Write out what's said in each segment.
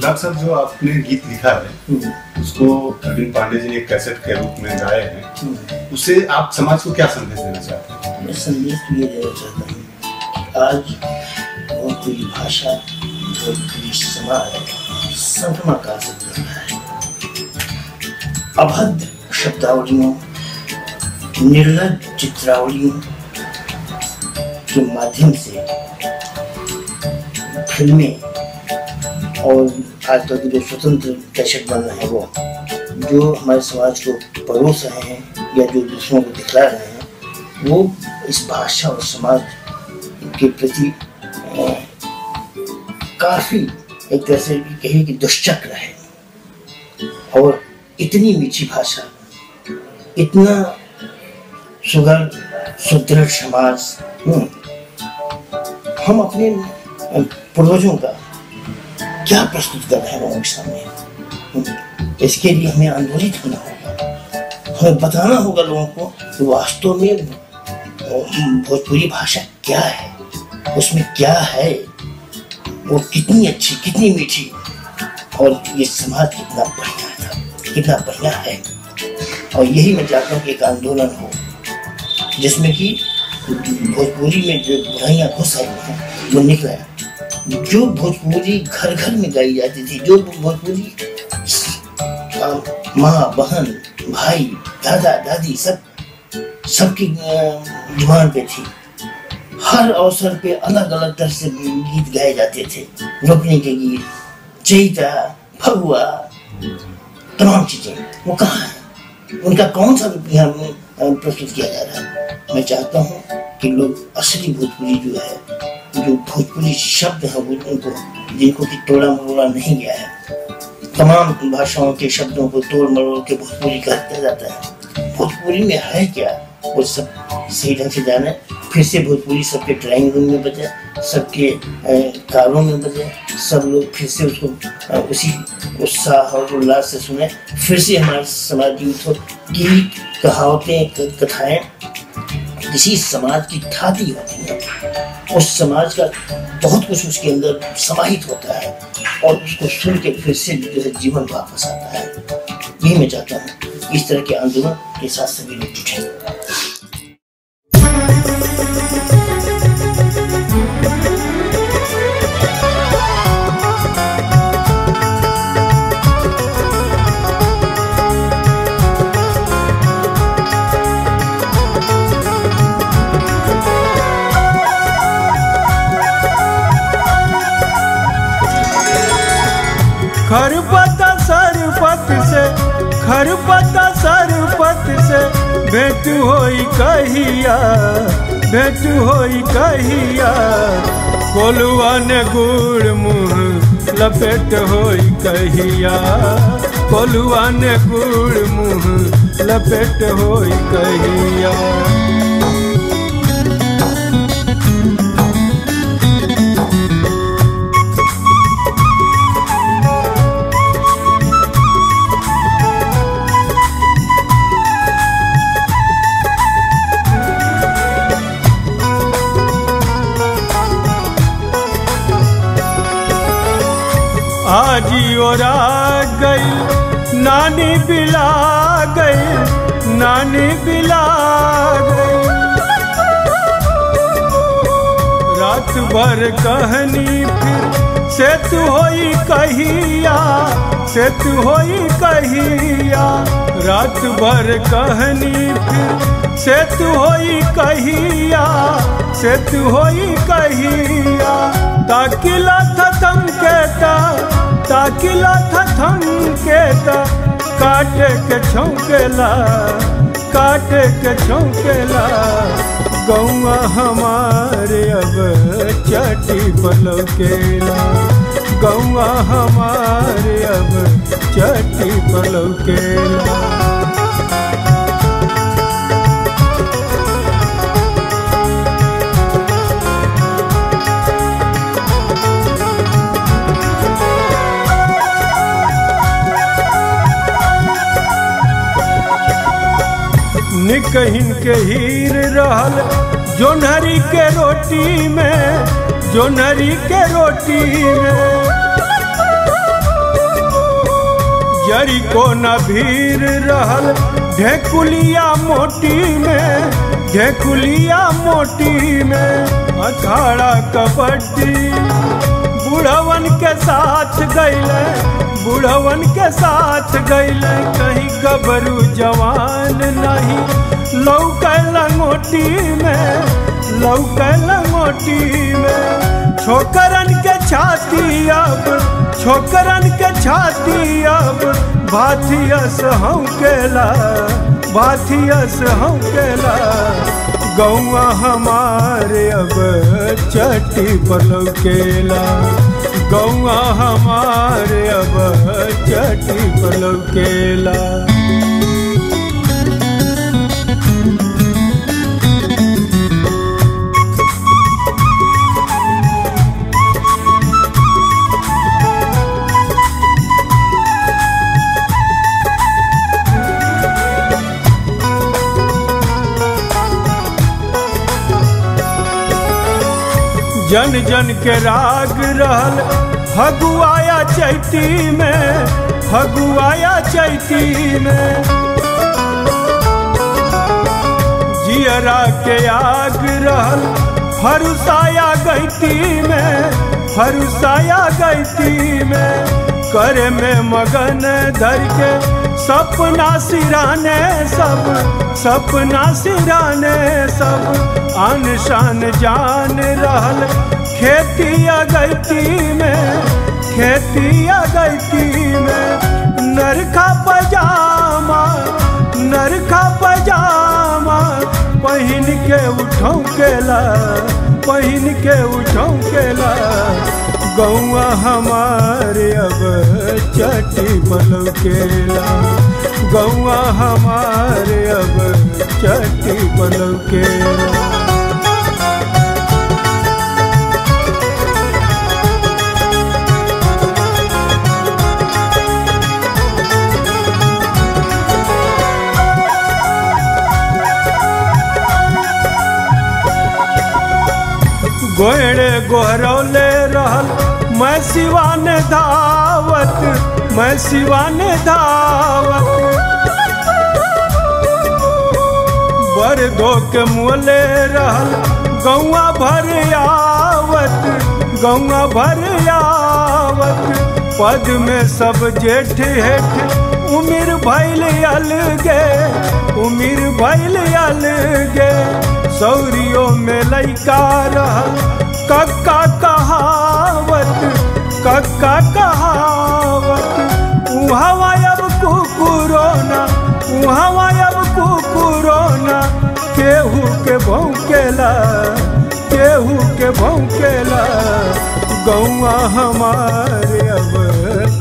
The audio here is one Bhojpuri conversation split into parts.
डॉक्टर साहब, जो आपने गीत लिखा है उसको अरविंद पांडे जी ने एक कैसेट के रूप में गाए हैं, उससे आप समाज को क्या संदेश देना चाहते हैं? मैं संदेश तो ये देना चाहता हूँ कि आज भोजपुरी भाषा, भोजपुरी समाज संक्रमण काल से गुजर रहा है। अभद्र शब्दावलियों, निर्लज्ज चित्रावलियों के माध्यम से फिल्में और आजकल के जो स्वतंत्र दर्शक बन रहे हैं, वो जो हमारे समाज को परोस रहे हैं या जो दूसरों को दिखला रहे हैं, वो इस भाषा और समाज के प्रति काफी एक तरह से कहिए कि दुष्चक्र है। और इतनी मीठी भाषा, इतना सुघड़ सुदृढ़ समाज, हम अपने पूर्वजों का क्या प्रस्तुत कर रहे हैं लोगों के सामने। इसके लिए हमें आंदोलित होना होगा, हमें बताना होगा लोगों को कि वास्तव में भोजपुरी भाषा क्या है, उसमें क्या है, वो कितनी अच्छी, कितनी मीठी, और ये समाज कितना बढ़िया था, कितना बढ़िया है। और यही मैं चाहता हूँ कि एक आंदोलन हो जिसमें कि भोजपुरी में जो बुराइयाँ घुस आई हैं वो निकले। जो भोजपुरी घर घर में गाई जाती थी, जो भोजपुरी माँ, बहन, भाई, दादा, दादी सबकी जुबान पे थी। हर अवसर पे अलग अलग तरह से गीत गाए जाते थे, रोकने के गीत, चैता, फगुआ, तमाम चीजें, वो कहाँ है? उनका कौन सा यहाँ प्रस्तुत किया जा रहा है? मैं चाहता हूँ कि लोग असली भोजपुरी जो है, जो भोजपुरी शब्द है, उनको जिनको कि तोड़ा मरोड़ा नहीं गया है, तमाम भाषाओं के शब्दों को तोड़ मरोड़ के भोजपुरी कहता जाता है। भोजपुरी में है क्या, वो सब सही ढंग से जाने। फिर से भोजपुरी सबके ड्राइंग रूम में बजे, सबके कारों में बजे, सब लोग फिर से उसको उसी उत्साह और उल्लास से सुने। फिर से हमारे समाज की गीत, कहावतें, कथाएं किसी समाज की थाती होती है। उस समाज का बहुत कुछ उसके अंदर समाहित होता है और उसको सुन के फिर से जो है जीवन वापस आता है। यही मैं चाहता हूँ, इस तरह के आंदोलन के साथ सभी लोग जुटे। खरपता सरपत से भेंट होई कहिया, भेंट होई कहिया। कोलुआ ने गुड़ मुँह लपेट होई कहिया, कोलुआ ने गुड़ मुँह लपेट होई कहिया। आजी और आ गई नानी बिला गई, नानी बिला गई। रात भर कहनी फिर से तू होई कहिया, से तू होई कहिया। रात भर कहनी फिर से तू होई कहिया, से तू होई कहिया। ताकिला था थम कहता, ताकिला था थम कहता। काटे के छौकेला, काटे के छौकेला। गौआ हमारे अब चटी पलौकेला, गौआ हमारे अब चटी पलौकेला। एक हिनके हीर रहल जोन्हरी के रोटी में, जोन्हरी के रोटी में। जरी को न भीर रहल ढेकुलिया मोटी में, ढेकुलिया मोटी में। अखाड़ा कबड्डी बुढ़वन के साथ गईले, बुढ़वन के साथ गईले। कहीं गबरू जवान नहीं लौके लंगोटी में, लौके लंगोटी में। छोकरन के छाती अब, छोकरन के छाती अब भाथियस हौकेला, भाथियस हौकेला। गौआ हमारे अब चट्टी पर लौकेला, गौआ हमारे अब चट्टी पर लौकेला। जन जन के राग रहल फगुआया चैती में, फगुआया चैती में। जियरा के आग रहल फरुसाया गैती में, फरुसाया गैती में। करे में मगन धर के सपना सिराने सब, सपना सिराने सब। आन शान जान रहल खेती अगैती में, खेती अगैती में। नरखा पजामा, नरखा पजामा पहिन के उठौ केला, पहिन के उठौ केला। गौआ हमारे अब चट्टी पर लौकेला, गौआ हमारे अब चट्टी पर लौकेला। गोयड़े गोहरौले रहल मैं सिवान धावत, मैं सिवान धावत। बरदो के मोले रहल गौआ भर आवत, गौआ भर आवत। पद में सब जेठ हेठ उमिर भैल अलगे, उमिर भैल अलगे। सौरियों में लैका रहल कक्का कहावत, कक्का कहावत। उहावा अब कुकुरोना, उहावा अब कुकुरोना। केहू के भौंकेला, केहू के भौंकेला। गौआ हमारे अब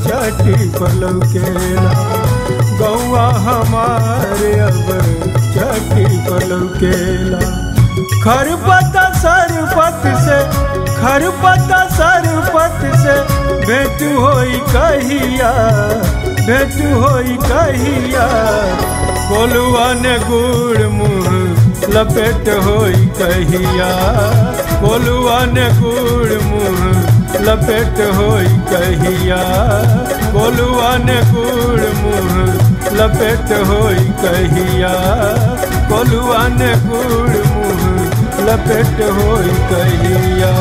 चट्टी पर लौकेला, गौआ हमारे अब चट्टी पर लौकेला। खरपता सरपत से, खरपता सरपत से भेंट होई कहिया, भेंट होई कहिया। कोलुआ ने गुड़ मुँह लपेट होई कहिया, कोलुआ ने गुड़ मुँह लपेट होई कहिया। कोलुआ ने गुड़ मुँह लपेट होई कहिया, कोलुआ ने गुड़ मुँह लपेट होई कहिया।